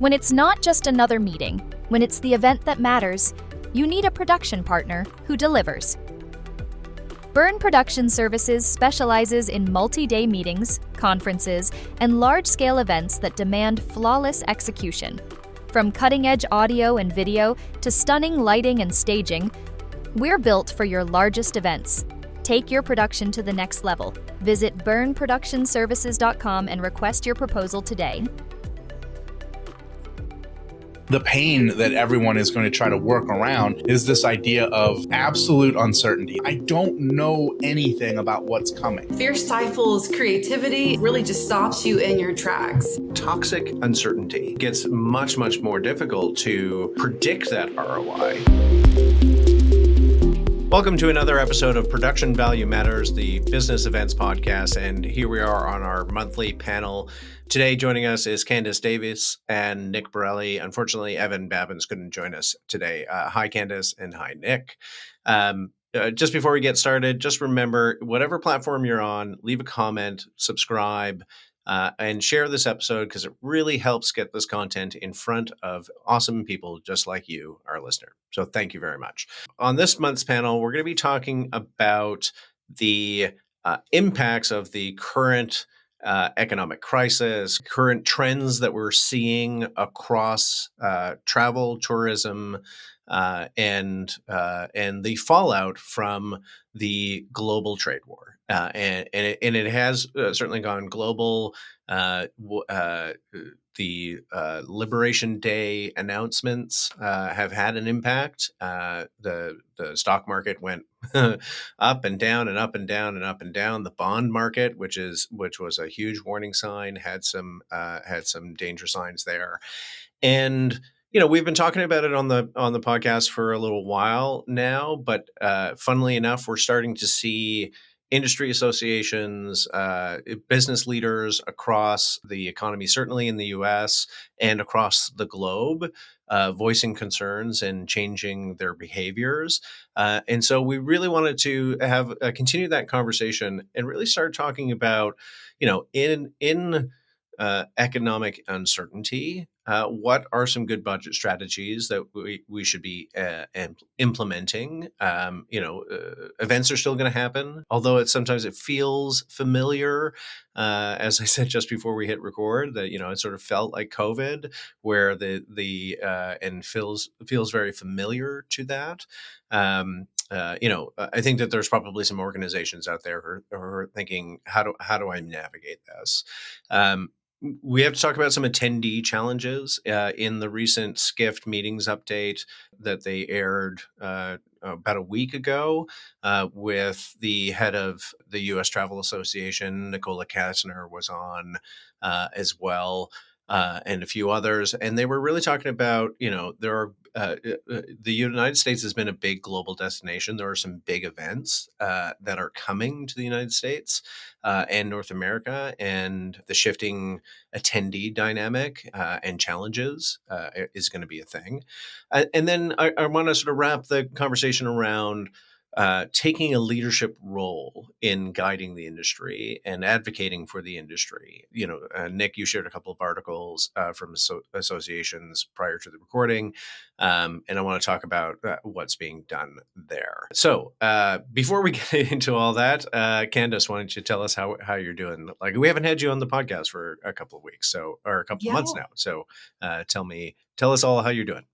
When it's not just another meeting, when it's the event that matters, you need a production partner who delivers. Burn Production Services specializes in multi-day meetings, conferences, and large-scale events that demand flawless execution. From cutting-edge audio and video to stunning lighting and staging, we're built for your largest events. Take your production to the next level. Visit burnproductionservices.com and request your proposal today. The pain that everyone is going to try to work around is this idea of absolute uncertainty. I don't know anything about what's coming. Fear stifles creativity, really just stops you in your tracks. Toxic uncertainty gets much, much more difficult to predict that ROI. Welcome to another episode of Production Value Matters, the business events podcast. And here we are on our monthly panel. Today, joining us is Candace Davis and Nick Borelli. Unfortunately, Evan Babbins couldn't join us today. Hi, Candace, and hi, Nick. Just before we get started, just remember, whatever platform you're on, leave a comment, subscribe, and share this episode because it really helps get this content in front of awesome people just like you, our listener. So thank you very much. On this month's panel, we're going to be talking about the impacts of the current economic crisis, current trends that we're seeing across travel, tourism, and the fallout from the global trade war. And it has certainly gone global. The Liberation Day announcements have had an impact. The stock market went up and down and up and down and up and down. The bond market, which was a huge warning sign, had some danger signs there. And we've been talking about it on the podcast for a little while now, but funnily enough, we're starting to see industry associations, business leaders across the economy, certainly in the US and across the globe, voicing concerns and changing their behaviors. And so we really wanted to have continue that conversation and really start talking about, in economic uncertainty, what are some good budget strategies that we should be implementing? Events are still going to happen, although sometimes it feels familiar. As I said just before we hit record, that it sort of felt like COVID, where and feels very familiar to that. I think that there's probably some organizations out there who are thinking, how do I navigate this? We have to talk about some attendee challenges in the recent Skift meetings update that they aired about a week ago with the head of the U.S. Travel Association, Nicola Kastner, was on as well. And a few others. And they were really talking about, there are the United States has been a big global destination. There are some big events that are coming to the United States and North America, and the shifting attendee dynamic and challenges is going to be a thing. And then I want to sort of wrap the conversation around taking a leadership role in guiding the industry and advocating for the industry. Nick, you shared a couple of articles from associations prior to the recording, and I want to talk about what's being done there. So before we get into all that, Candace, why don't you tell us how you're doing? Like, we haven't had you on the podcast for a couple of weeks, or a couple of months now. So tell us all how you're doing.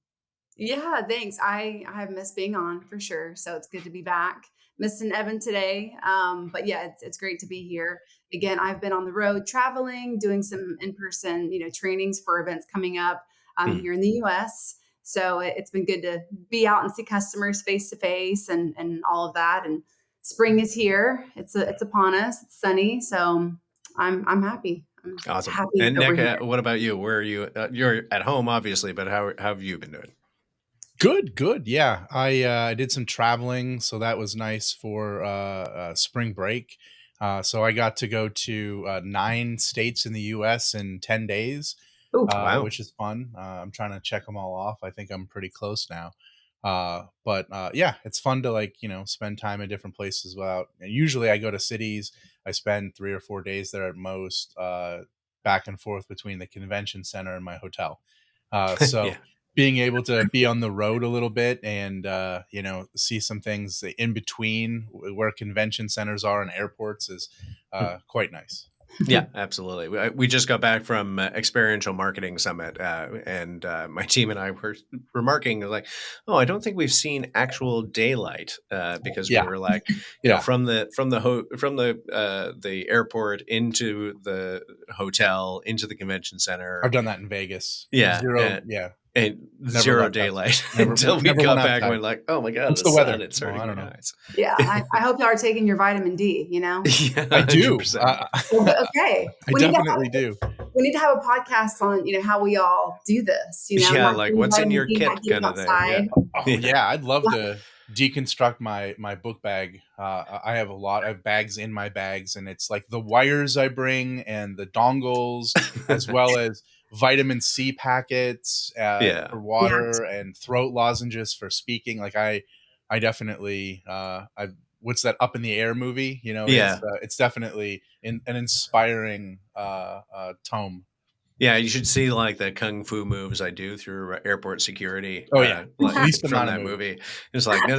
Yeah, thanks. I have missed being on for sure. So it's good to be back. Missing Evan today. But yeah, it's great to be here. Again, I've been on the road traveling, doing some in-person, trainings for events coming up here in the US. So it's been good to be out and see customers face to face and all of that. And spring is here. It's upon us. It's sunny. So I'm happy. Awesome. Happy and Nick, what about you? Where are you? You're at home, obviously, but how have you been doing? Good. Yeah. I did some traveling, so that was nice for spring break. So I got to go to 9 states in the US in 10 days, Wow. which is fun. I'm trying to check them all off. I think I'm pretty close now. But yeah, it's fun to spend time in different places and usually I go to cities. I spend 3 or 4 days there at most, back and forth between the convention center and my hotel. So Yeah. being able to be on the road a little bit and, see some things in between where convention centers are and airports is quite nice. Yeah, absolutely. We just got back from Experiential Marketing Summit, and my team and I were remarking like, "Oh, I don't think we've seen actual daylight," because we Yeah. were like, Yeah. from the airport into the hotel into the convention I've center, done that in Vegas. yeah, Zero. Yeah. and Never zero left outside. daylight Never, until we never went got back and outside. went like, "Oh my god, What's the the sun! weather? It's Oh, starting I to don't be know. nice." Yeah, I hope y'all are taking your vitamin D, you know? Yeah, I do. 100%. Well, but okay. I definitely do. We need to have a podcast on, how we all do this, Yeah, not like getting what's in vitamin your D, not kit getting kind of thing. Yeah. outside. Oh Yeah. yeah, I'd love to deconstruct my book bag. I have a lot. I have bags in my bags, and it's like the wires I bring and the dongles, as well as vitamin C packets Yeah. for Yeah. water and throat lozenges for speaking. Like I definitely I what's that Up in the Air movie? Yeah. It's definitely an inspiring tome. Yeah, you should see like the kung fu moves I do through airport security, Oh yeah, like least from amount of that movement. movie. It's like, no,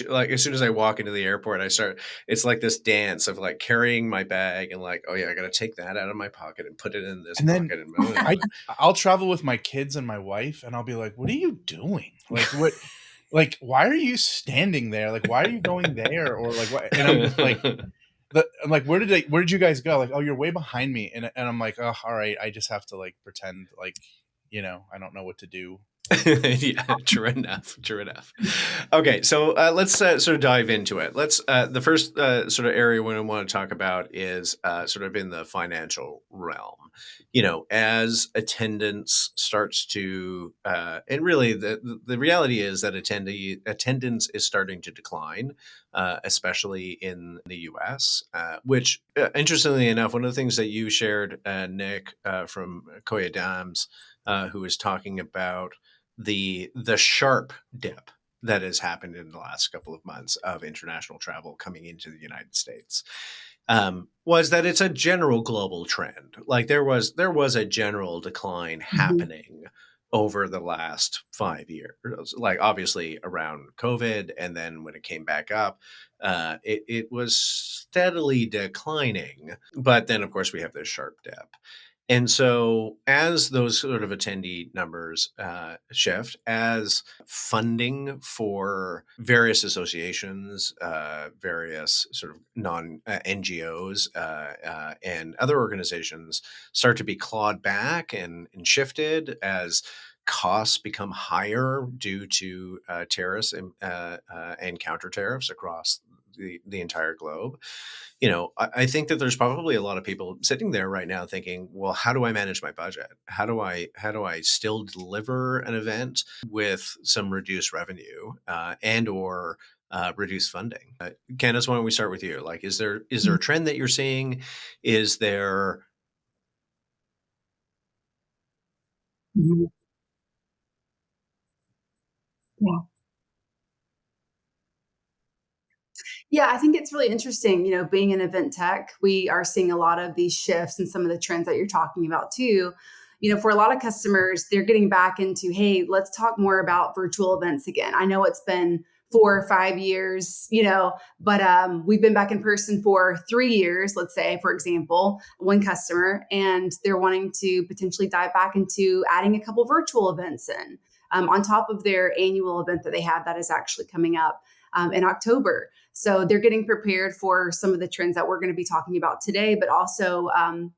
like as soon as I walk into the airport, it's like this dance of like carrying my bag and like, oh yeah, I got to take that out of my pocket and put it in this And then pocket and move it. I'll travel with my kids and my wife, and I'll be like, "What are you doing? Like, what? Like, why are you standing there? Like, why are you going there? Or like, what?" And I'm just like, I'm like, where did you guys go? Like, oh, you're way behind me, and I'm like, oh, all right, I just have to like pretend like, I don't know what to do. Yeah, true enough. True enough. Okay, so let's sort of dive into it. Let's the first sort of area we want to talk about is sort of in the financial realm. As attendance starts to, and really the reality is that attendance is starting to decline, especially in the U.S. Which, interestingly enough, one of the things that you shared, Nick, from Koya Dams, who was talking about the sharp dip that has happened in the last couple of months of international travel coming into the United States, was that it's a general global trend. Like there was a general decline Mhm. happening over the last 5 years, like obviously around COVID, and then when it came back up, it was steadily declining. But then, of course, we have this sharp dip. And so, as those sort of attendee numbers shift, as funding for various associations, various sort of non NGOs, and other organizations start to be clawed back and shifted, as costs become higher due to tariffs and counter tariffs across the entire globe. I think that there's probably a lot of people sitting there right now thinking, well, how do I manage my budget? How do I still deliver an event with some reduced revenue, and or reduced funding? Candace, why don't we start with you? Like, is there a trend that you're seeing? Is there Mhm. Yeah. Yeah, I think it's really interesting, being in event tech, we are seeing a lot of these shifts and some of the trends that you're talking about too. For a lot of customers, they're getting back into, hey, let's talk more about virtual events again. I know it's been 4 or 5 years, but we've been back in person for 3 years, let's say, for example, one customer, and they're wanting to potentially dive back into adding a couple virtual events on top of their annual event that they have that is actually coming up in October. So they're getting prepared for some of the trends that we're going to be talking about today, but also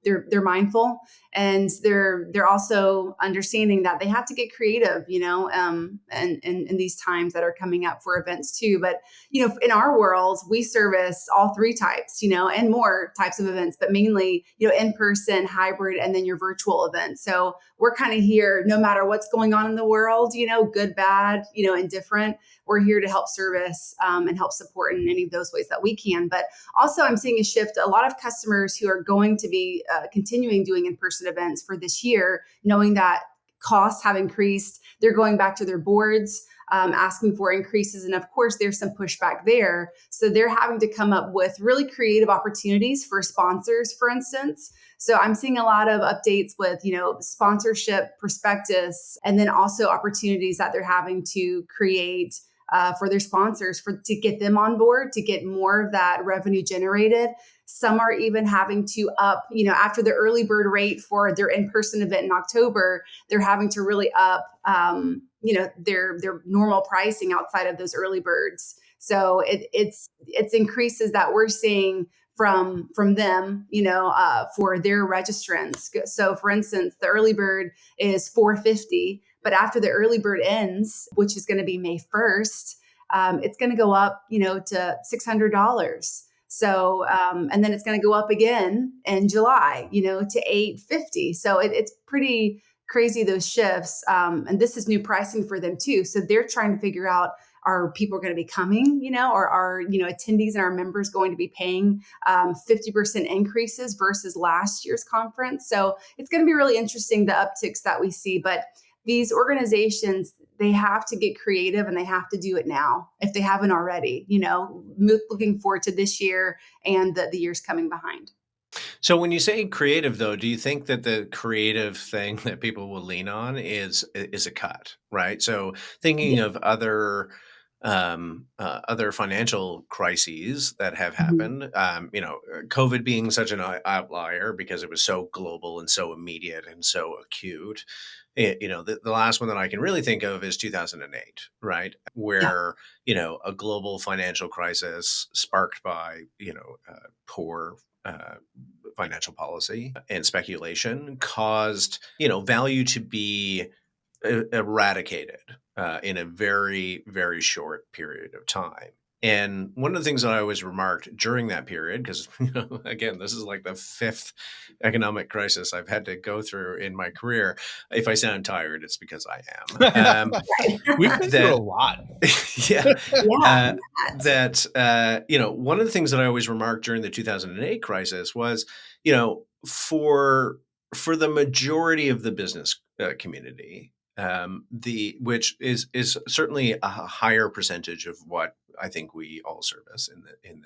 they're mindful, and they're also understanding that they have to get creative, and in these times that are coming up for events too. But in our world, we service all three types, and more types of events, but mainly in person, hybrid, and then your virtual events. So we're kind of here, no matter what's going on in the world, good, bad, indifferent. We're here to help service and help support in any of those ways that we can. But also, I'm seeing a shift. A lot of customers who are going to be continuing doing in-person events for this year, knowing that costs have increased. They're going back to their boards, asking for increases. And of course, there's some pushback there. So they're having to come up with really creative opportunities for sponsors, for instance. So I'm seeing a lot of updates with, sponsorship prospectus, and then also opportunities that they're having to create for their sponsors to get them on board, to get more of that revenue generated. Some are even having to up, after the early bird rate for their in-person event in October, they're having to really up, their normal pricing outside of those early birds. So it's increases that we're seeing from them, for their registrants. So for instance, the early bird is $450, but after the early bird ends, which is going to be May 1st, it's going to go up, to $600. So, and then it's going to go up again in July, to $850. So it's pretty crazy, those shifts. And this is new pricing for them too. So they're trying to figure out, are people going to be coming, or are, attendees and our members going to be paying 50% increases versus last year's conference? So it's going to be really interesting, the upticks that we see. But these organizations, they have to get creative and they have to do it now if they haven't already, looking forward to this year and the years coming behind. So when you say creative, though, do you think that the creative thing that people will lean on is a cut, right? So thinking of other financial crises that have happened, COVID being such an outlier because it was so global and so immediate and so acute. The last one that I can really think of is 2008, right? Where, a global financial crisis sparked by, poor financial policy and speculation caused, value to be eradicated in a very, very short period of time. And one of the things that I always remarked during that period, because, again, this is like the fifth economic crisis I've had to go through in my career. If I sound tired, it's because I am. We've been through a lot. Yeah. One of the things that I always remarked during the 2008 crisis was, for the majority of the business community, which is certainly a higher percentage of what I think we all service in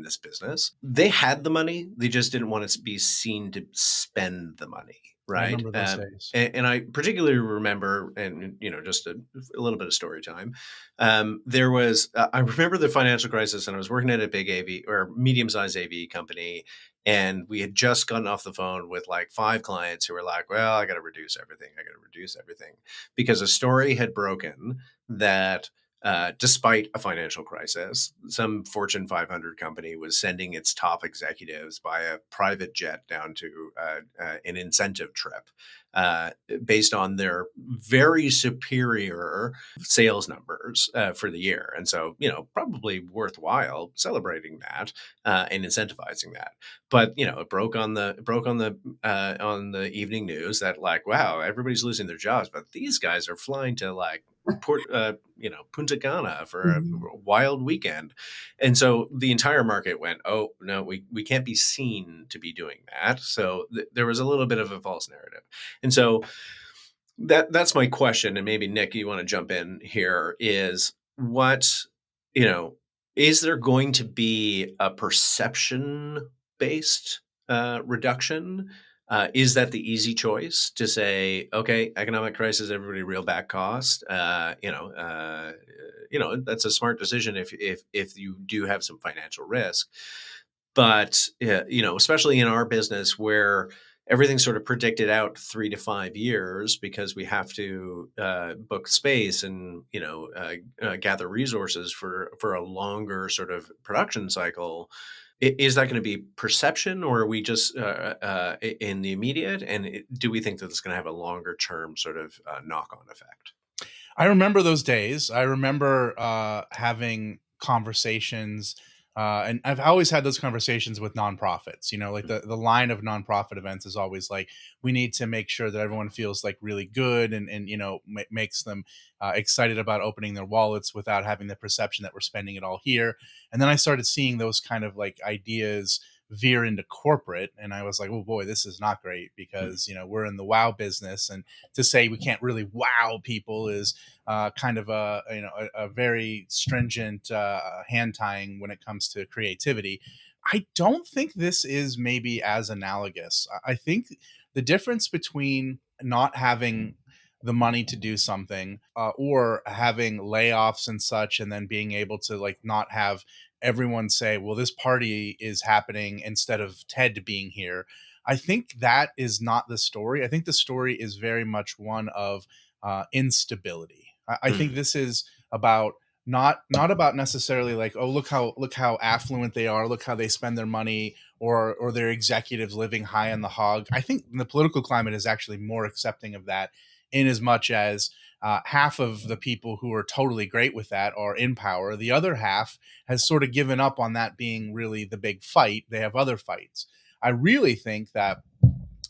this business. They had the money, they just didn't want to be seen to spend the money, right? I remember those days. And I particularly remember, and just a little bit of story time. There was I remember the financial crisis, and I was working at a big AV or medium-sized AV company. And we had just gotten off the phone with like 5 clients who were like, well, I got to reduce everything. Because a story had broken that despite a financial crisis, some Fortune 500 company was sending its top executives by a private jet down to an incentive trip based on their very superior sales numbers for the year. And so, probably worthwhile celebrating that and incentivizing that. But it broke on the evening news that like, wow, everybody's losing their jobs, but these guys are flying to like Punta Cana for a wild weekend. And so the entire market went, oh no, we can't be seen to be doing that. So there was a little bit of a false narrative. And so that's my question. And maybe Nick, you want to jump in here, is what, is there going to be a perception based reduction? Is that the easy choice to say, okay, economic crisis, everybody reel back cost? That's a smart decision if you do have some financial risk. But especially in our business where everything's sort of predicted out 3 to 5 years because we have to book space and gather resources for a longer sort of production cycle. Is that going to be perception, or are we just in the immediate? And do we think that it's going to have a longer term sort of knock-on effect? I remember those days. I remember having conversations, and I've always had those conversations with nonprofits. Like the line of nonprofit events is always like, we need to make sure that everyone feels like really good and makes them excited about opening their wallets without having the perception that we're spending it all here. And then I started seeing those kind of like ideas veer into corporate. And I was like, oh boy, this is not great because, we're in the wow business. And to say we can't really wow people is kind of a very stringent hand tying when it comes to creativity. I don't think this is maybe as analogous. I think the difference between not having the money to do something or having layoffs and such, and then being able to like not have everyone say, well, this party is happening instead of Ted being here. I think that is not the story. I think the story is very much one of instability. I think this is about not about necessarily like, oh, look how affluent they are, look how they spend their money, or their executives living high on the hog. I think the political climate is actually more accepting of that, in as much as half of the people who are totally great with that are in power. The other half has sort of given up on that being really the big fight. They have other fights. I really think that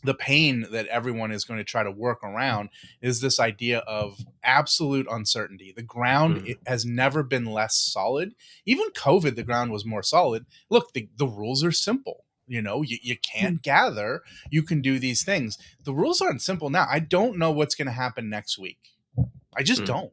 the pain that everyone is going to try to work around is this idea of absolute uncertainty. The ground it has never been less solid. Even COVID, the ground was more solid. Look, the rules are simple. You can't gather. You can do these things. The rules aren't simple now. I don't know what's going to happen next week. I just don't.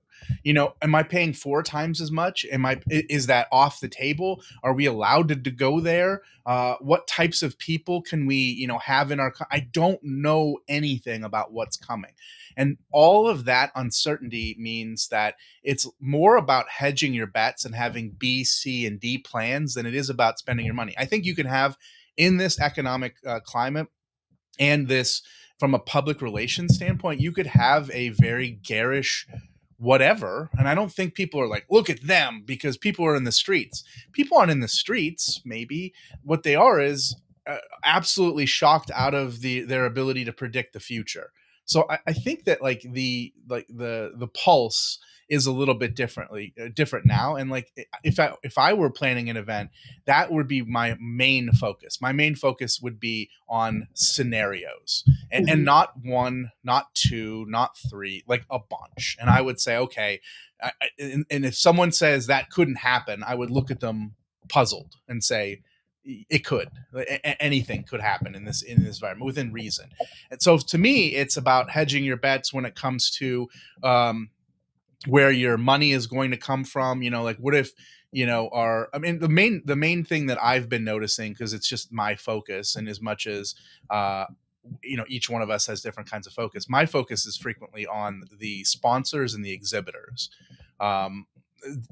Am I paying 4 times as much? Is that off the table? Are we allowed to go there? What types of people can we, have in our? I don't know anything about what's coming, and all of that uncertainty means that it's more about hedging your bets and having B, C, and D plans than it is about spending your money. I think you can have in this economic climate and this from a public relations standpoint, you could have a very garish whatever. And I don't think people are like, look at them, because people are in the streets. People aren't in the streets. Maybe what they are is absolutely shocked out of their ability to predict the future. So I think that the pulse is a little bit different now. And like, if I were planning an event, that would be my main focus. My main focus would be on scenarios and not 1, not 2, not 3, like a bunch. And I would say, okay. And if someone says that couldn't happen, I would look at them puzzled and say, it could. Anything could happen in this environment within reason. And so to me, it's about hedging your bets when it comes to where your money is going to come from. Like what if the main thing that I've been noticing, because it's just my focus, and as much as each one of us has different kinds of focus, my focus is frequently on the sponsors and the exhibitors.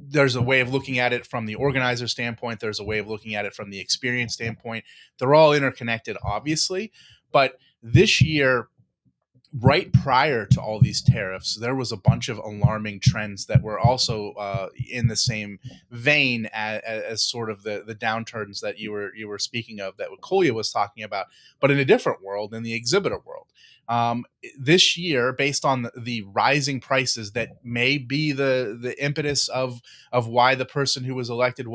There's a way of looking at it from the organizer standpoint. There's a way of looking at it from the experience standpoint. They're all interconnected, obviously. But this year, right prior to all these tariffs, there was a bunch of alarming trends that were also in the same vein as sort of the downturns that you were speaking of, that what Kolya was talking about, but in a different world, in the exhibitor world. This year, based on the rising prices that may be the impetus of why the person who was elected,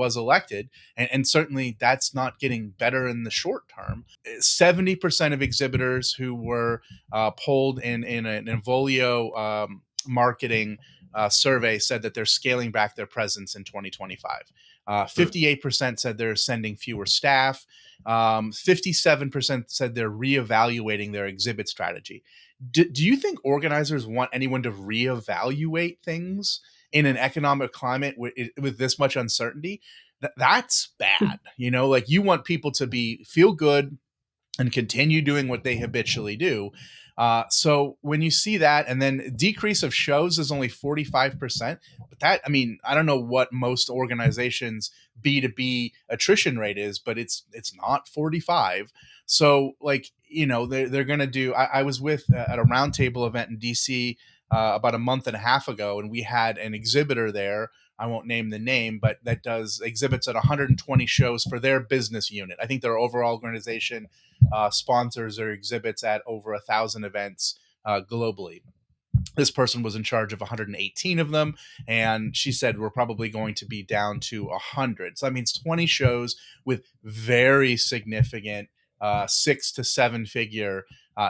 and certainly that's not getting better in the short term. 70% of exhibitors who were polled in an Involio marketing survey said that they're scaling back their presence in 2025. 58% said they're sending fewer staff. 57% said they're reevaluating their exhibit strategy. Do you think organizers want anyone to reevaluate things in an economic climate with this much uncertainty? That's bad. Like you want people to feel good and continue doing what they habitually do. So when you see that, and then decrease of shows is only 45%, but that, I don't know what most organizations B2B attrition rate is, but it's not 45. So like, they're going to do, I was at a roundtable event in DC about a month and a half ago, and we had an exhibitor there. I won't name the name, but that does exhibits at 120 shows for their business unit. I think their overall organization sponsors or exhibits at over 1,000 events globally. This person was in charge of 118 of them, and she said we're probably going to be down to 100. So that means 20 shows with very significant 6 to 7 figure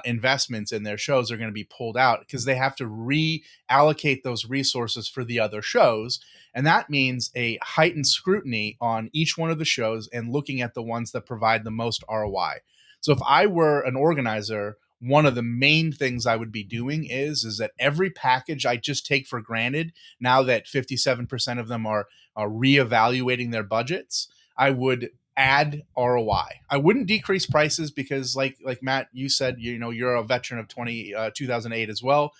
investments in their shows are going to be pulled out because they have to reallocate those resources for the other shows. And that means a heightened scrutiny on each one of the shows and looking at the ones that provide the most ROI. So if I were an organizer, one of the main things I would be doing is that every package I just take for granted, now that 57% of them are reevaluating their budgets, I would add ROI. I wouldn't decrease prices because like Matt, you said, you're a veteran of 2008 as well.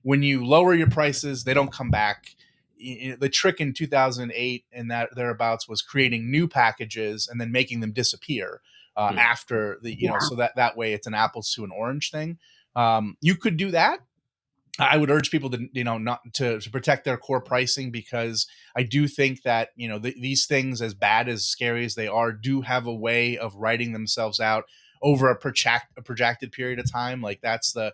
When you lower your prices, they don't come back. The trick in 2008 and that thereabouts was creating new packages and then making them disappear after so that way it's an apples to an orange thing. You could do that. I would urge people to, not to protect their core pricing, because I do think that, these things, as bad, as scary as they are, do have a way of writing themselves out over a projected period of time. Like that's the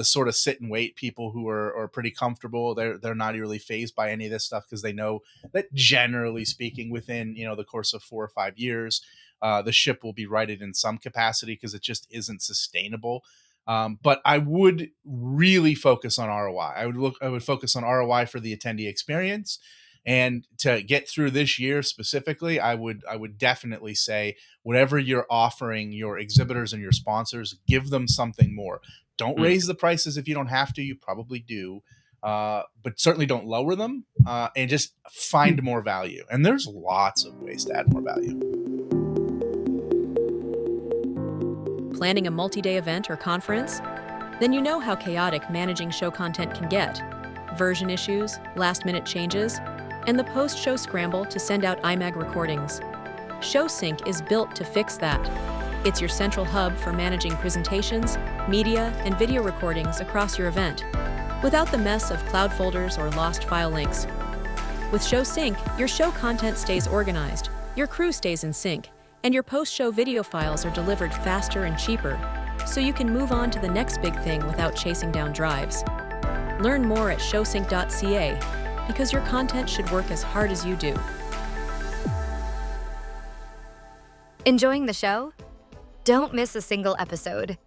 sort of sit and wait people who are pretty comfortable. They're not really fazed by any of this stuff because they know that generally speaking, within, the course of 4 or 5 years, the ship will be righted in some capacity because it just isn't sustainable. But I would really focus on ROI. I would focus on ROI for the attendee experience. And to get through this year specifically, I would definitely say whatever you're offering your exhibitors and your sponsors, give them something more. Don't raise the prices if you don't have to. You probably do. But certainly don't lower them, and just find more value. And there's lots of ways to add more value. Planning a multi-day event or conference? Then you know how chaotic managing show content can get. Version issues, last-minute changes, and the post-show scramble to send out IMAG recordings. ShowSync is built to fix that. It's your central hub for managing presentations, media, and video recordings across your event, without the mess of cloud folders or lost file links. With ShowSync, your show content stays organized, your crew stays in sync, and your post-show video files are delivered faster and cheaper, so you can move on to the next big thing without chasing down drives. Learn more at showsync.ca, because your content should work as hard as you do. Enjoying the show? Don't miss a single episode.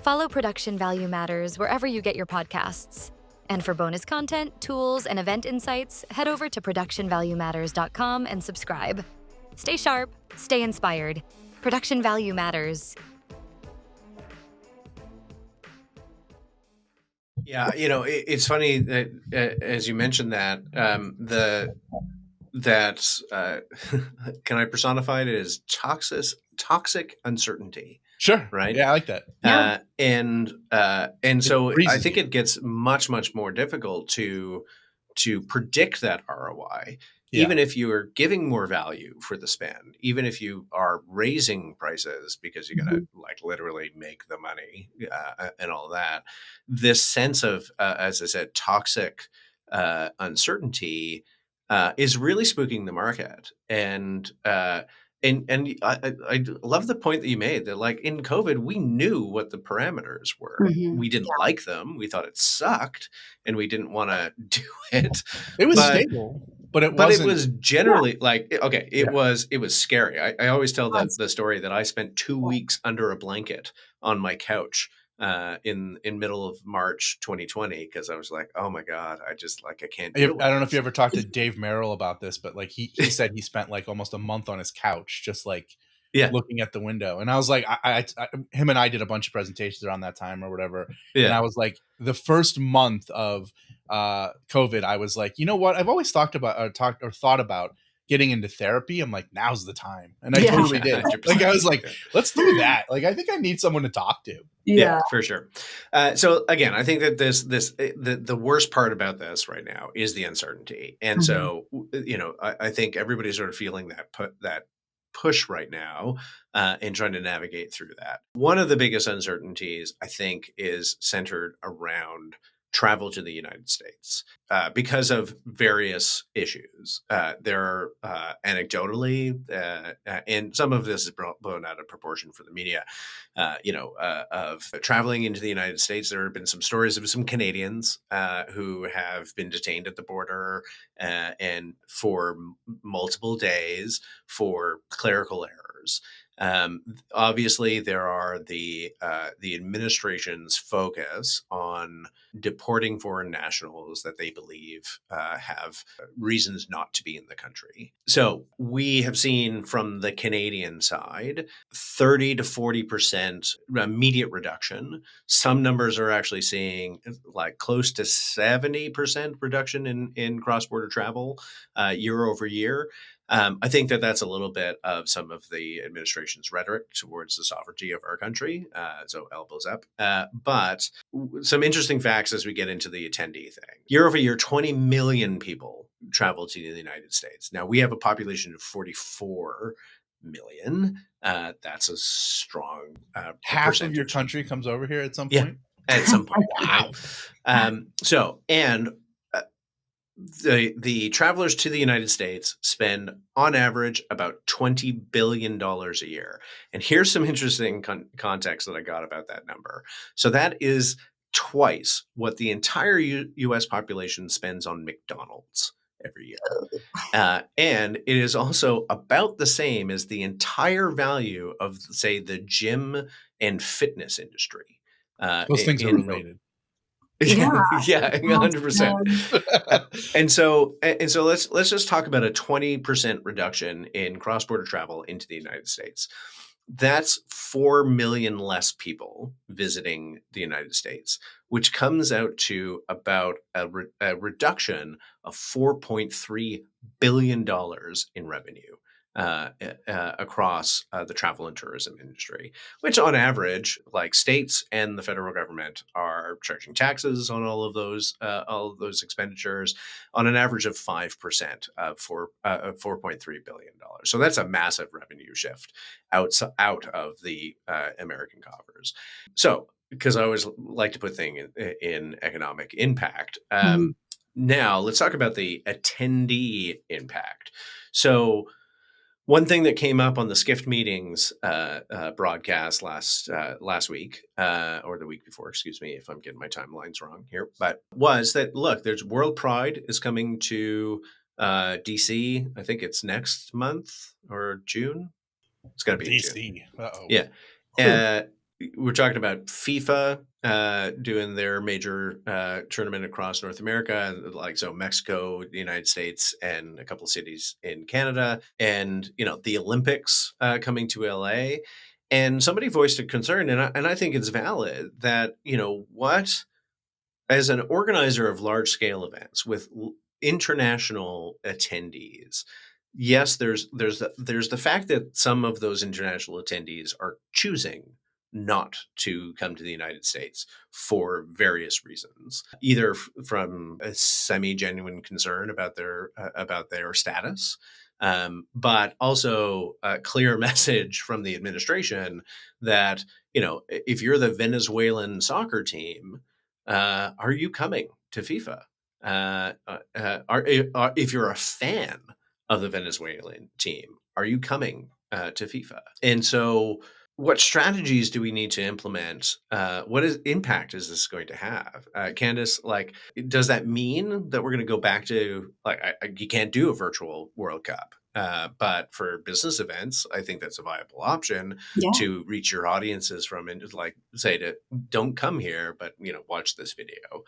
Follow Production Value Matters wherever you get your podcasts. And for bonus content, tools, and event insights, head over to productionvaluematters.com and subscribe. Stay sharp, stay inspired. Production Value Matters. Yeah, it's funny that as you mentioned that can I personify it as toxic uncertainty? Sure. Right. Yeah, I like that. And so I think it gets much more difficult to predict that ROI. Yeah. Even if you are giving more value for the spend, even if you are raising prices because you're going to literally make the money and all that, this sense of, as I said, toxic uncertainty is really spooking the market. And I love the point that you made that, like, in COVID, we knew what the parameters were. Mm-hmm. We didn't like them. We thought it sucked, and we didn't want to do it. It was stable. But it was generally it was scary. I always tell the story that I spent 2 weeks under a blanket on my couch in middle of March 2020 because I was like, oh my God, I can't deal with I don't know if you ever talked to Dave Merrill about this, but he said he spent almost a month on his couch just looking at the window. And I was like, him and I did a bunch of presentations around that time or whatever. Yeah. And I was like, the first month of COVID, I was like, you know what? I've always thought about getting into therapy. I'm like, now's the time. And I totally did. 100%. I was like, let's do that. I think I need someone to talk to. Yeah, for sure. So again, I think that the worst part about this right now is the uncertainty. And so, I think everybody's sort of feeling that push right now and trying to navigate through that. One of the biggest uncertainties, I think, is centered around travel to the United States because of various issues. There are anecdotally, and some of this is blown out of proportion for the media, of traveling into the United States. There have been some stories of some Canadians who have been detained at the border and for multiple days for clerical errors. Obviously, there are the administration's focus on deporting foreign nationals that they believe have reasons not to be in the country. So we have seen from the Canadian side 30 to 40% immediate reduction. Some numbers are actually seeing like close to 70% reduction in cross-border travel year over year. I think that that's a little bit of some of the administration's rhetoric towards the sovereignty of our country. So elbows up. But some interesting facts as we get into the attendee thing. Year over year, 20 million people travel to the United States. Now, we have a population of 44 million. That's a strong Half percentage. of your country comes over here at some Yeah, point. at some point. Wow. Right? The travelers to the United States spend on average about $20 billion a year. And here's some interesting context that I got about that number. So that is twice what the entire US population spends on McDonald's every year. And it is also about the same as the entire value of, say, the gym and fitness industry. Those things are related. Yeah. Yeah, 100%. And so let's just talk about a 20% reduction in cross-border travel into the United States. That's 4 million less people visiting the United States, which comes out to about a reduction of $4.3 billion in revenue across the travel and tourism industry, which on average, like states and the federal government are charging taxes on all of those expenditures on an average of 5% of $4.3 billion. So that's a massive revenue shift out of the American coffers. So, because I always like to put things in economic impact. Now let's talk about the attendee impact. So one thing that came up on the Skift meetings broadcast last week, or the week before, excuse me, if I'm getting my timelines wrong here, but was that, look, there's World Pride is coming to DC. I think it's next month or June. It's got to be DC. in June. Uh-oh. Yeah. We're talking about FIFA doing their major tournament across North America, like so Mexico, the United States, and a couple of cities in Canada, and the Olympics coming to LA. And somebody voiced a concern, and I think it's valid that as an organizer of large scale events with international attendees. Yes, there's the fact that some of those international attendees are choosing not to come to the United States for various reasons, either from a semi-genuine concern about their status, but also a clear message from the administration that if you're the Venezuelan soccer team, are you coming to FIFA? If you're a fan of the Venezuelan team, are you coming to FIFA? And so what strategies do we need to implement? What impact is this going to have? Candace, does that mean that we're going to go back to, you can't do a virtual World Cup? But for business events, I think that's a viable option to reach your audiences from, and don't come here, but watch this video.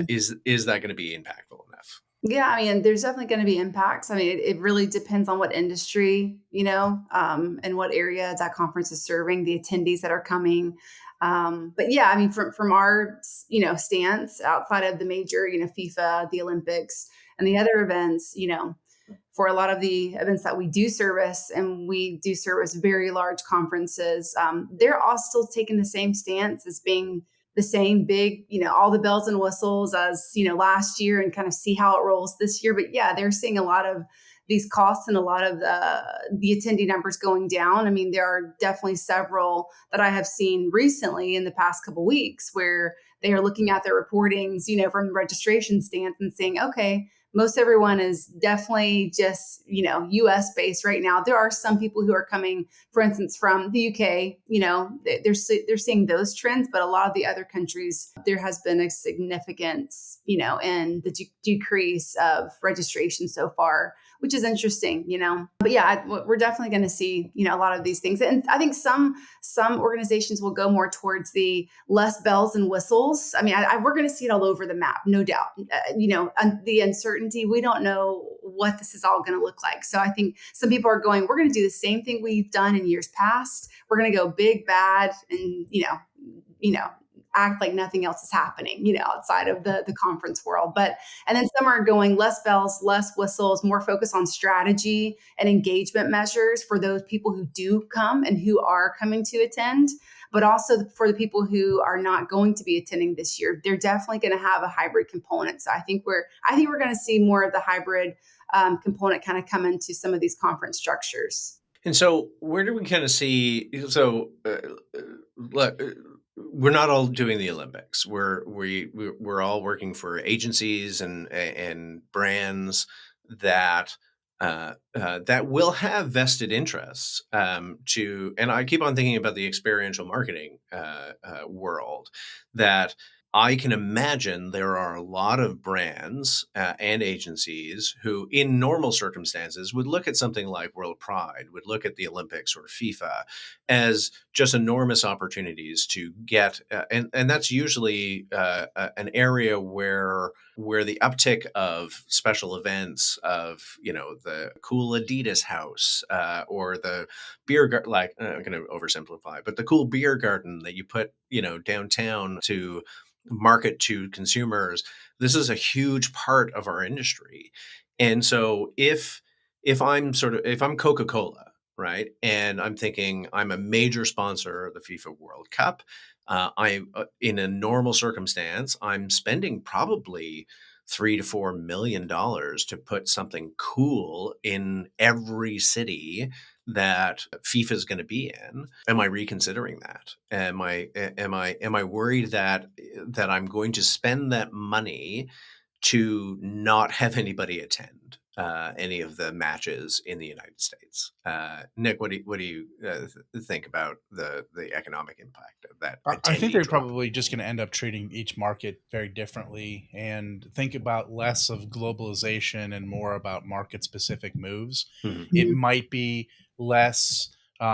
Is that going to be impactful enough? Yeah, I mean, there's definitely going to be impacts. I mean, it really depends on what industry, and what area that conference is serving, the attendees that are coming. But yeah, I mean, from our, stance outside of the major, FIFA, the Olympics, and the other events, for a lot of the events that we do service, and we do service very large conferences, they're all still taking the same stance as being the same big, all the bells and whistles as, last year, and kind of see how it rolls this year. But yeah, they're seeing a lot of these costs and a lot of the attendee numbers going down. I mean, there are definitely several that I have seen recently in the past couple of weeks where they are looking at their reportings, from the registration stance and saying, okay, most everyone is definitely just, US based right now. There are some people who are coming, for instance, from the UK, they're seeing those trends, but a lot of the other countries, there has been a significant, in the decrease of registration so far, which is interesting, But yeah, we're definitely going to see, a lot of these things. And I think some organizations will go more towards the less bells and whistles. I mean, we're going to see it all over the map, no doubt. The uncertainty, we don't know what this is all going to look like. So I think some people are going, we're going to do the same thing we've done in years past. We're going to go big, bad, and, act like nothing else is happening, outside of the conference world. And then some are going less bells, less whistles, more focus on strategy and engagement measures for those people who do come and who are coming to attend, but also for the people who are not going to be attending this year. They're definitely going to have a hybrid component. So I think we're going to see more of the hybrid component kind of come into some of these conference structures. And so where do we kind of see, look, we're not all doing the Olympics. We're all working for agencies and brands that that will have vested interests and I keep on thinking about the experiential marketing world, that I can imagine there are a lot of brands and agencies who, in normal circumstances, would look at something like World Pride, would look at the Olympics or FIFA as just enormous opportunities to get, and that's usually an area where the uptick of special events, of the cool Adidas house or the beer garden, like I'm going to oversimplify, but the cool beer garden that you put downtown to market to consumers. This is a huge part of our industry. And so if I'm Coca-Cola, right, and I'm thinking I'm a major sponsor of the FIFA World Cup, in a normal circumstance, I'm spending probably $3 to $4 million to put something cool in every city that FIFA is going to be in. Am I reconsidering that? Am I worried that I'm going to spend that money to not have anybody attend any of the matches in the United States? Nick, what do you think about the economic impact of that? I think they're drop? probably just going to end up treating each market very differently and think about less of globalization and more about market specific moves. Mhm. It might be less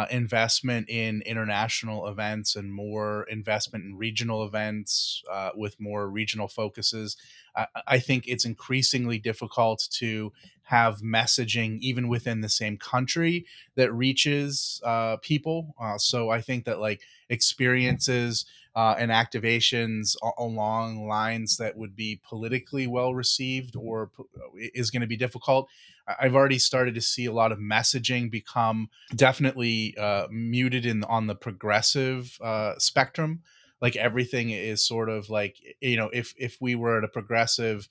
investment in international events and more investment in regional events with more regional focuses. I think it's increasingly difficult to have messaging even within the same country that reaches people. So I think that like experiences and activations along lines that would be politically well received or is going to be difficult. I've already started to see a lot of messaging become definitely muted on the progressive spectrum. Like everything is sort of like, if we were at a progressive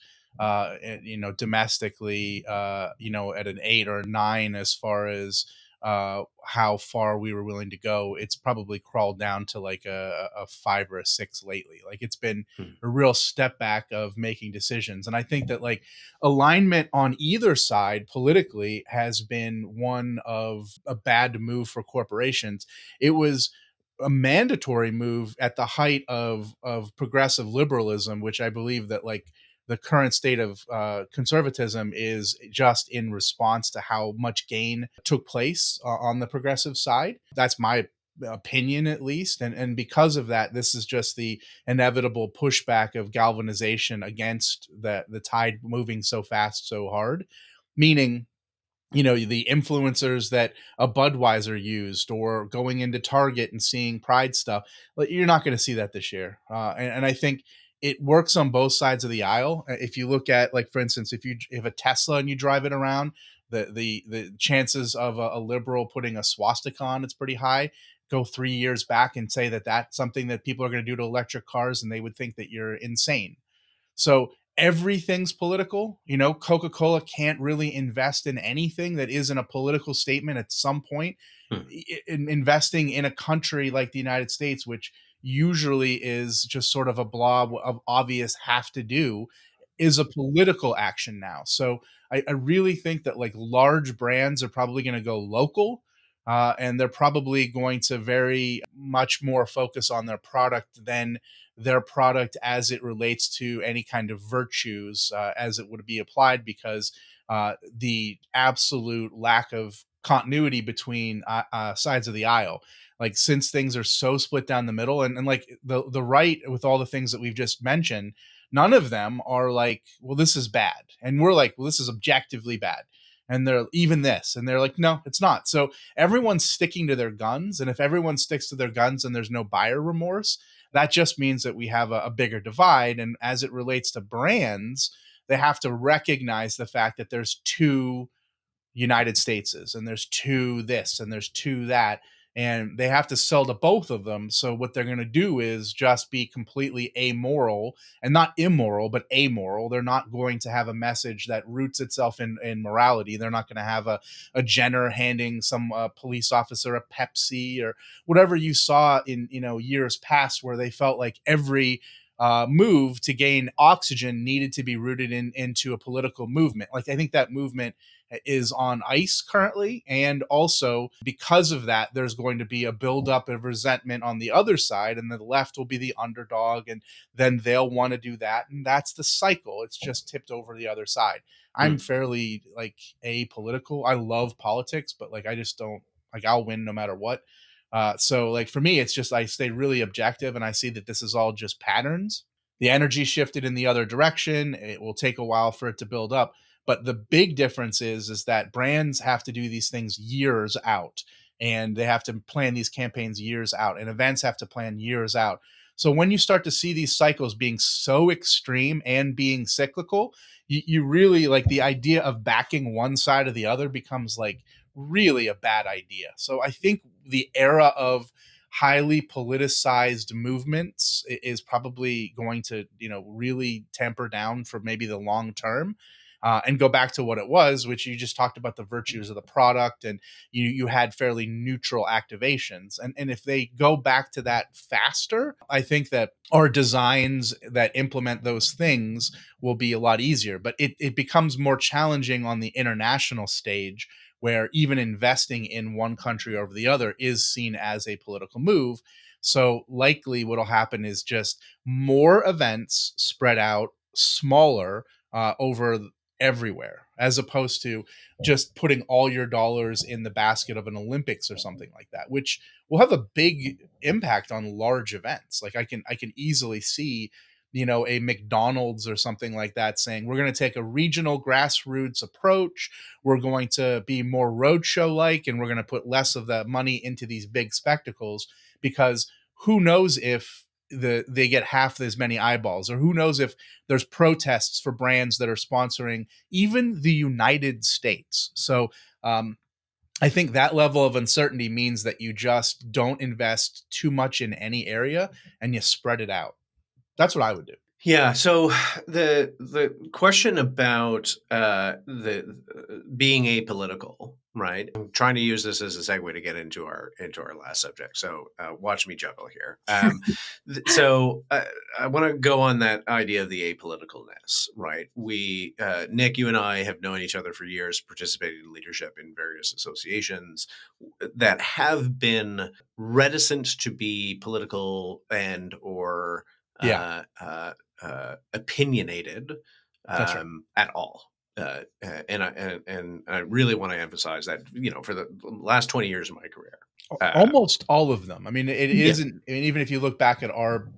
domestically, at an 8 or a 9 as far as how far we were willing to go, it's probably crawled down to like a 5 or a 6 lately. Like it's been a real step back of making decisions. And I think that like alignment on either side politically has been one of a bad move for corporations. It was a mandatory move at the height of progressive liberalism, which I believe that like the current state of conservatism is just in response to how much gain took place on the progressive side. That's my opinion, at least. And because of that, this is just the inevitable pushback of galvanization against the tide moving so fast, so hard, meaning the influencers that a Budweiser used or going into Target and seeing Pride stuff. You're not going to see that this year. And I think it works on both sides of the aisle. If you look at, like, for instance, if you have a Tesla and you drive it around, the chances of a liberal putting a swastika on, it's pretty high. Go 3 years back and say that that's something that people are going to do to electric cars and they would think that you're insane. So everything's political. Coca-Cola can't really invest in anything that isn't a political statement at some point. Investing in a country like the United States, which usually is just sort of a blob of obvious have to do, is a political action now. So I really think that like large brands are probably going to go local. And they're probably going to very much more focus on their product than their product as it relates to any kind of virtues as it would be applied, because the absolute lack of continuity between sides of the aisle. Like, since things are so split down the middle, and like the right, with all the things that we've just mentioned, none of them are like, well, this is bad. And we're like, well, this is objectively bad. And they're even this, and they're like, no, it's not. So everyone's sticking to their guns. And if everyone sticks to their guns and there's no buyer remorse, that just means that we have a bigger divide. And as it relates to brands, they have to recognize the fact that there's two United Stateses, and there's two this, and there's two that, and they have to sell to both of them. So what they're going to do is just be completely amoral, and not immoral, but amoral. They're not going to have a message that roots itself in morality. They're not going to have a Jenner handing some police officer a Pepsi, or whatever you saw in years past, where they felt like every move to gain oxygen needed to be rooted into a political movement. Like, I think that movement is on ice currently. And also, because of that, there's going to be a buildup of resentment on the other side, and the left will be the underdog, and then they'll want to do that. And that's the cycle. It's just tipped over the other side. I'm fairly like apolitical. I love politics, but like, I just don't like, I'll win no matter what. So like, for me, it's just, I stay really objective, and I see that this is all just patterns. The energy shifted in the other direction. It will take a while for it to build up. But the big difference is that brands have to do these things years out, and they have to plan these campaigns years out, and events have to plan years out. So when you start to see these cycles being so extreme and being cyclical, you really, like, the idea of backing one side or the other becomes like really a bad idea. So I think the era of highly politicized movements is probably going to, really temper down for maybe the long term. And go back to what it was, which you just talked about, the virtues of the product, and you had fairly neutral activations. And if they go back to that faster, I think that our designs that implement those things will be a lot easier. But it becomes more challenging on the international stage, where even investing in one country over the other is seen as a political move. So likely what'll happen is just more events spread out smaller over everywhere, as opposed to just putting all your dollars in the basket of an Olympics or something like that, which will have a big impact on large events. Like, I can easily see, a McDonald's or something like that saying, we're going to take a regional grassroots approach. We're going to be more roadshow like, and we're going to put less of the money into these big spectacles, because who knows if they get half as many eyeballs, or who knows if there's protests for brands that are sponsoring even the United States. So I think that level of uncertainty means that you just don't invest too much in any area, and you spread it out. That's what I would do. Yeah. So the question about the being apolitical, right? I'm trying to use this as a segue to get into our last subject. So watch me juggle here. So I want to go on that idea of the apoliticalness, right? We, Nick, you and I have known each other for years, participated in leadership in various associations that have been reticent to be political and or opinionated That's right. at all. And I really want to emphasize that, for the last 20 years of my career. Almost all of them. I mean, it Yeah. isn't. I mean, even if you look back at our,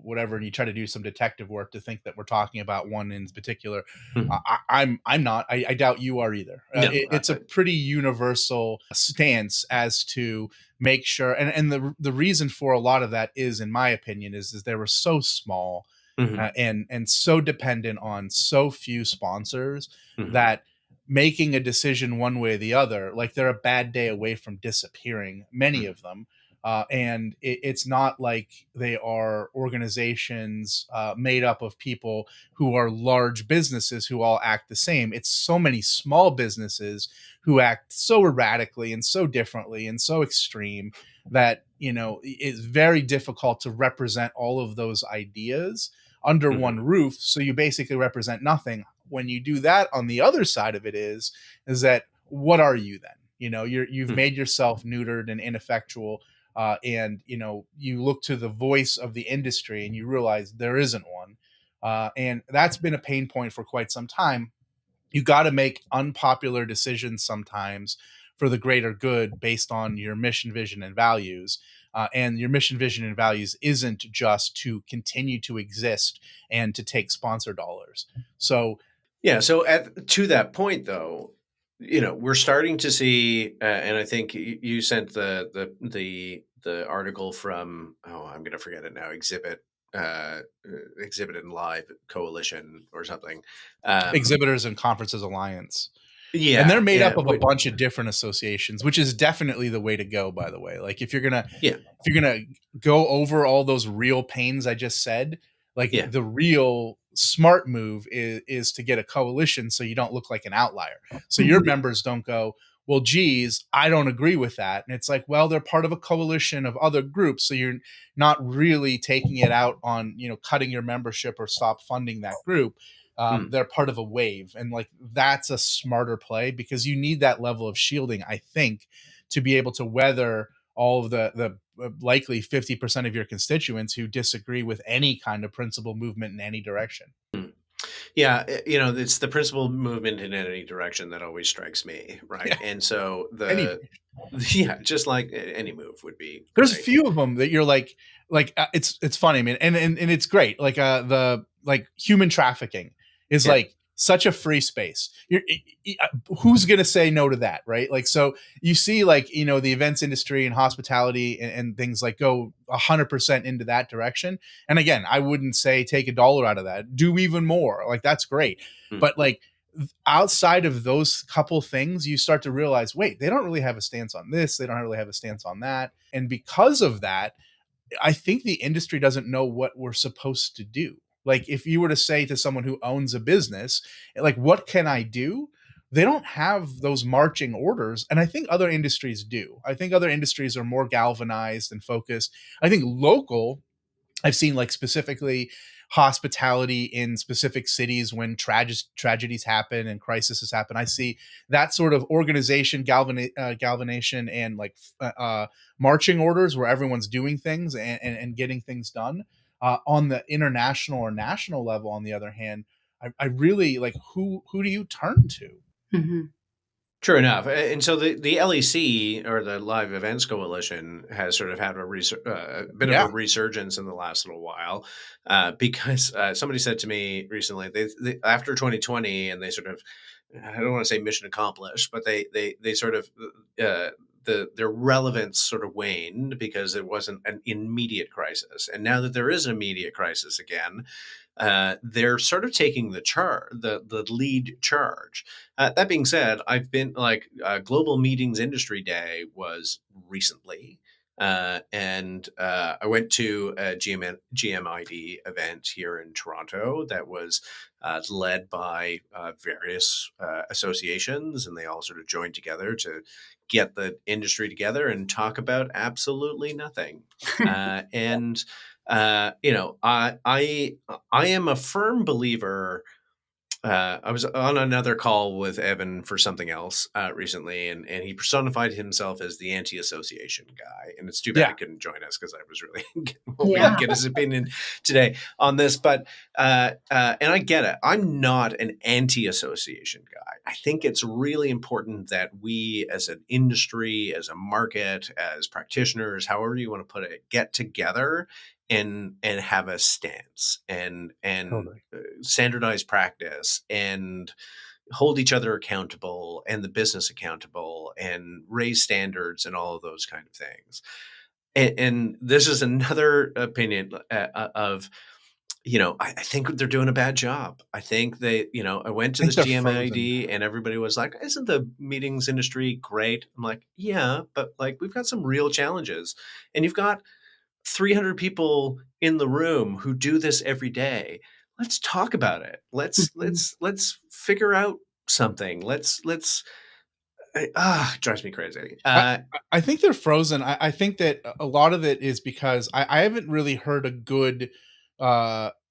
whatever, and you try to do some detective work to think that we're talking about one in particular, Mhm. I'm not. I doubt you are either. No, It's a pretty universal stance as to make sure, and the reason for a lot of that is, in my opinion, is they were so small Mhm. and so dependent on so few sponsors Mhm. that making a decision one way or the other, like, they're a bad day away from disappearing, many of them. And it's not like they are organizations made up of people who are large businesses who all act the same. It's so many small businesses who act so erratically and so differently and so extreme that, it's very difficult to represent all of those ideas under Mhm. one roof. So you basically represent nothing. When you do that, on the other side of it is that what are you then? You've Mhm. made yourself neutered and ineffectual. And you look to the voice of the industry and you realize there isn't one. And that's been a pain point for quite some time. You got to make unpopular decisions sometimes for the greater good based on your mission, vision, and values. And your mission, vision, and values isn't just to continue to exist and to take sponsor dollars. So, Yeah. So to that point, though, we're starting to see, and I think you sent the article from, I'm going to forget it now, Exhibit and Live Coalition or something. Exhibitors and Conferences Alliance. And they're Yeah, made yeah, up of a bunch of different associations, which is definitely the way to go, by the way. Like if you're gonna yeah, go over all those real pains I just said, like yeah. the real smart move is to get a coalition so you don't look like an outlier. So your members don't go, well, geez, I don't agree with that. And it's like, well, they're part of a coalition of other groups. So you're not really taking it out on, cutting your membership or stop funding that group. Hmm. They're part of a wave. And like, that's a smarter play because you need that level of shielding, I think, to be able to weather all of the likely 50% of your constituents who disagree with any kind of principle movement in any direction. Yeah, it's the principal movement in any direction that always strikes me, right? Yeah. And so Any, just like any move would be there's a great. few of them that you're like it's funny, man, and it's great. Like the like human trafficking is Yeah. like such a free space. Who's gonna say no to that, right? Like, so you see, like, the events industry and hospitality and things like go 100% into that direction. And again, I wouldn't say take $1 out of that. Do even more. Like, that's great. Hmm. But like outside of those couple things, you start to realize, wait, they don't really have a stance on this. They don't really have a stance on that. And because of that, I think the industry doesn't know what we're supposed to do. Like if you were to say to someone who owns a business, like, what can I do? They don't have those marching orders. And I think other industries do. I think other industries are more galvanized and focused. I think local, I've seen like specifically hospitality in specific cities when tragedies happen and crises happen. I see that sort of organization, galvanization, and like marching orders where everyone's doing things and getting things done. On the international or national level, on the other hand, I really like who do you turn to? Mm-hmm. True enough. And so the LEC, or the Live Events Coalition, has sort of had a bit of Yeah. a resurgence in the last little while, because somebody said to me recently, they after 2020, and they sort of, I don't want to say mission accomplished, but they sort of their relevance sort of waned because it wasn't an immediate crisis, and now that there is an immediate crisis again, they're sort of taking the lead charge. That being said, I've been like Global Meetings Industry Day was recently, and I went to a GMID event here in Toronto that was led by various associations, and they all sort of joined together to get the industry together and talk about absolutely nothing. And I am a firm believer. I was on another call with Evan for something else recently, and he personified himself as the anti-association guy. And it's too bad Yeah. he couldn't join us because I was really Yeah. get his opinion today on this. But and I get it. I'm not an anti-association guy. I think it's really important that we, as an industry, as a market, as practitioners, however you want to put it, get together and have a stance and Totally. standardized practice and hold each other accountable and the business accountable and raise standards and all of those kind of things. And this is another opinion of, I think they're doing a bad job. I think I went to I think this they're frozen. GMID and everybody was like, isn't the meetings industry great? I'm like, yeah, but like we've got some real challenges, and you've got 300 people in the room who do this every day. Let's talk about it. Let's figure out something. It drives me crazy. I think they're frozen. I think that a lot of it is because I haven't really heard a good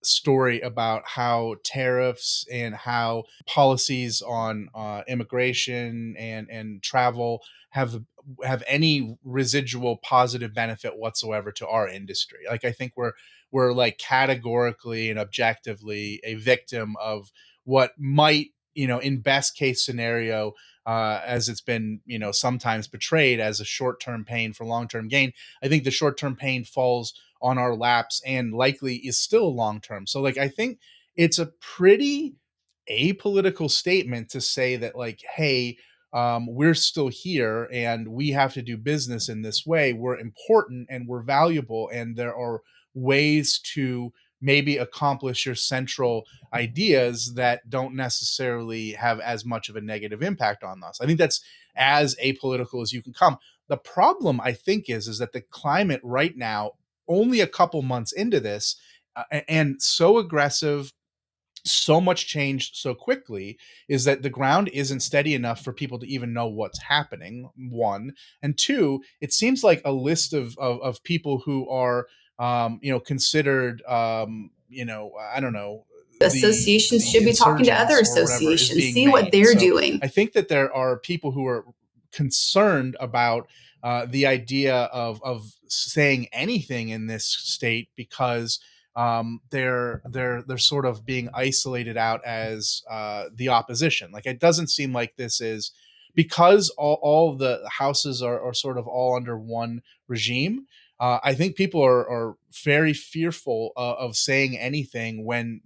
story about how tariffs and how policies on immigration and travel have any residual positive benefit whatsoever to our industry. Like, I think we're like categorically and objectively a victim of what might, in best case scenario, as it's been, sometimes portrayed as a short-term pain for long-term gain. I think the short-term pain falls on our laps and likely is still long-term. So, like, I think it's a pretty apolitical statement to say that, like, hey, we're still here and we have to do business in this way. We're important and we're valuable, and there are ways to maybe accomplish your central ideas that don't necessarily have as much of a negative impact on us. I think that's as apolitical as you can come. The problem, I think, is that the climate right now, only a couple months into this, and so aggressive, so much change so quickly, is that the ground isn't steady enough for people to even know what's happening. One, and two, it seems like a list of people who are considered I don't know, Associations should the be talking to other insurgents or whatever is associations, being see what made. they're So doing. I think that there are people who are concerned about the idea of saying anything in this state, because they're sort of being isolated out as the opposition. Like, it doesn't seem like this is because all the houses are sort of all under one regime. I think people are very fearful of saying anything when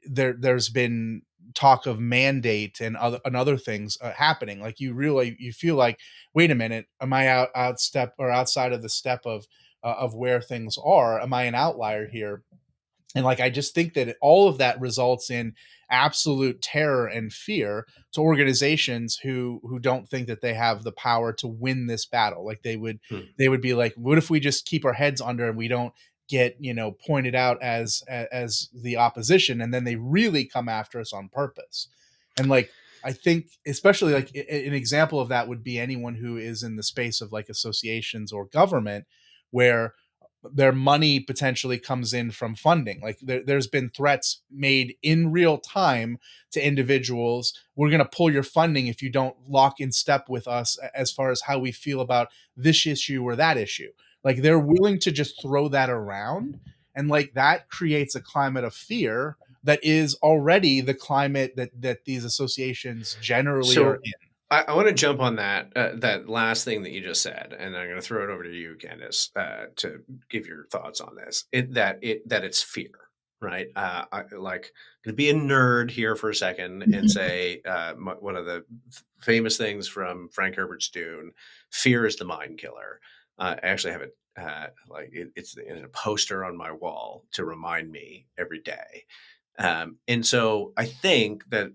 there's been talk of mandate and other things happening. Like, you feel like, wait a minute, am I outstep or outside of the step of where things are? Am I an outlier here? And, like, I just think that all of that results in absolute terror and fear to organizations who don't think that they have the power to win this battle. Like, they would be like, what if we just keep our heads under and we don't get pointed out as the opposition, and then they really come after us on purpose. And, like, I think especially, like, an example of that would be anyone who is in the space of, like, associations or government, where their money potentially comes in from funding. Like, there's been threats made in real time to individuals. We're going to pull your funding if you don't lock in step with us as far as how we feel about this issue or that issue. Like, they're willing to just throw that around. And, like, that creates a climate of fear that is already the climate that these associations generally are So in. I want to jump on that last thing that you just said, and I'm going to throw it over to you, Candace, to give your thoughts on this. That it's fear, right? I like going to be a nerd here for a second and say one of the famous things from Frank Herbert's Dune: "Fear is the mind killer." I actually have it it's in a poster on my wall to remind me every day. And so I think that.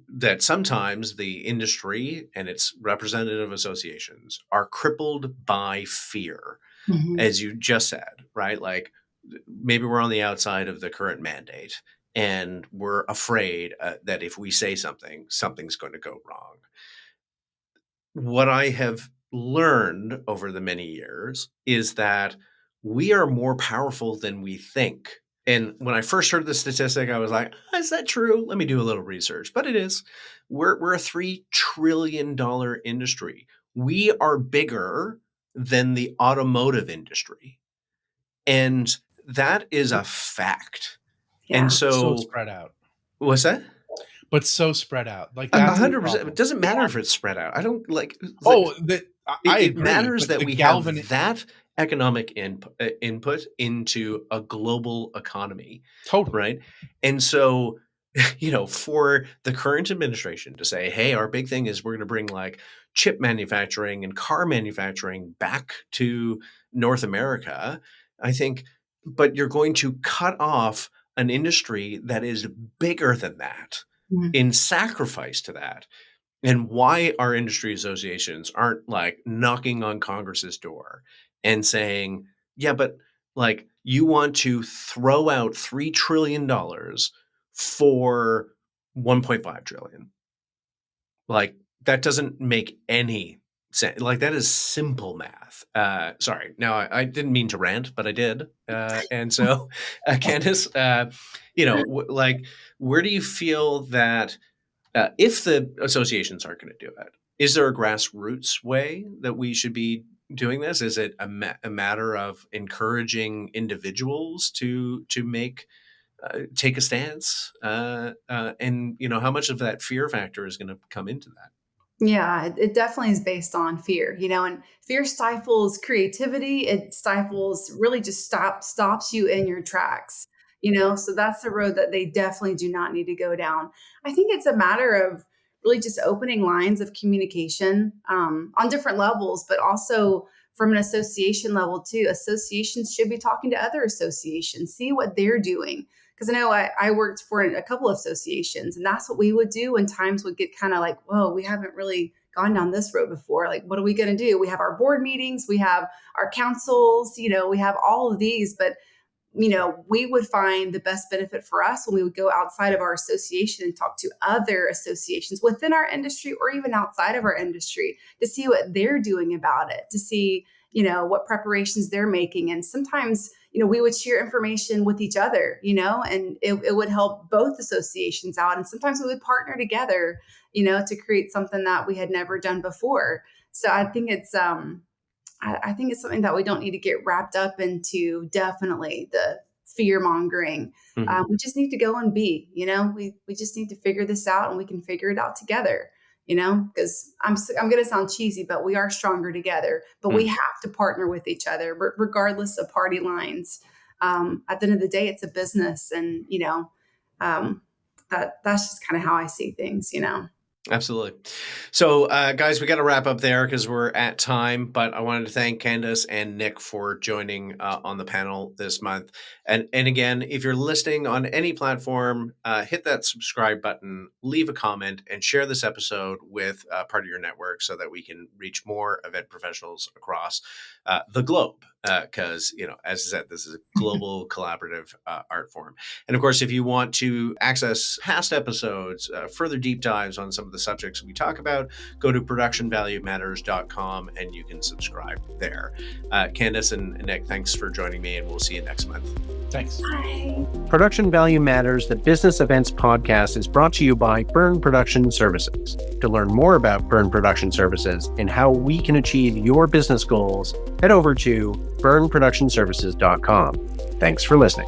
That sometimes the industry and its representative associations are crippled by fear, Mhm. as you just said, right? Like, maybe we're on the outside of the current mandate and we're afraid that if we say something, something's going to go wrong. What I have learned over the many years is that we are more powerful than we think. And when I first heard the statistic, I was like, is that true? Let me do a little research. But it is. We're a $3 trillion industry. We are bigger than the automotive industry. And that is a fact. And Yeah. So so, spread out. what's that? But so spread out. Like, A that's the 100%. It problem. doesn't matter if it's spread out. I don't like. Oh, that I It agree, matters but that the we galvan have that economic input into a global economy, totally. right? And so, for the current administration to say, hey, our big thing is we're going to bring, like, chip manufacturing and car manufacturing back to North America, I think, but you're going to cut off an industry that is bigger than that Mhm. in sacrifice to that. And why our industry associations aren't, like, knocking on Congress's door and saying, yeah, but, like, you want to throw out $3 trillion for 1.5 trillion. Like, that doesn't make any Like, that is simple math. Sorry. Now, I didn't mean to rant, but I did. And so, Candace, like, where do you feel that if the associations aren't going to do it, is there a grassroots way that we should be doing this? Is it a matter of encouraging individuals to make take a stance? And how much of that fear factor is going to come into that? Yeah, it definitely is based on fear, and fear stifles creativity. It stifles, really just stops you in your tracks, so that's the road that they definitely do not need to go down. I think it's a matter of really just opening lines of communication on different levels, but also from an association level too. Associations should be talking to other associations, see what they're doing. Because I know I worked for a couple of associations, and that's what we would do when times would get kind of like, whoa, we haven't really gone down this road before. Like, what are we going to do? We have our board meetings, we have our councils, we have all of these, but we would find the best benefit for us when we would go outside of our association and talk to other associations within our industry or even outside of our industry to see what they're doing about it, to see, what preparations they're making. And sometimes, we would share information with each other, and it would help both associations out. And sometimes we would partner together, to create something that we had never done before. So I think it's something that we don't need to get wrapped up into, definitely the fear mongering. Mm-hmm. We just need to go and be, we just need to figure this out, and we can figure it out together, because I'm going to sound cheesy, but we are stronger together, but we have to partner with each other regardless of party lines. At the end of the day, it's a business, and, that's just kind of how I see things, Absolutely. So, guys, we got to wrap up there because we're at time, but I wanted to thank Candace and Nick for joining on the panel this month. And again, if you're listening on any platform, hit that subscribe button, leave a comment, and share this episode with part of your network so that we can reach more event professionals across the globe. Because, as I said, this is a global collaborative art form. And of course, if you want to access past episodes, further deep dives on some of the subjects we talk about, go to productionvaluematters.com and you can subscribe there. Candace and Nick, thanks for joining me, and we'll see you next month. Thanks. Bye. Production Value Matters, the Business Events Podcast, is brought to you by Burn Production Services. To learn more about Burn Production Services and how we can achieve your business goals, head over to burnproductionservices.com. Thanks for listening.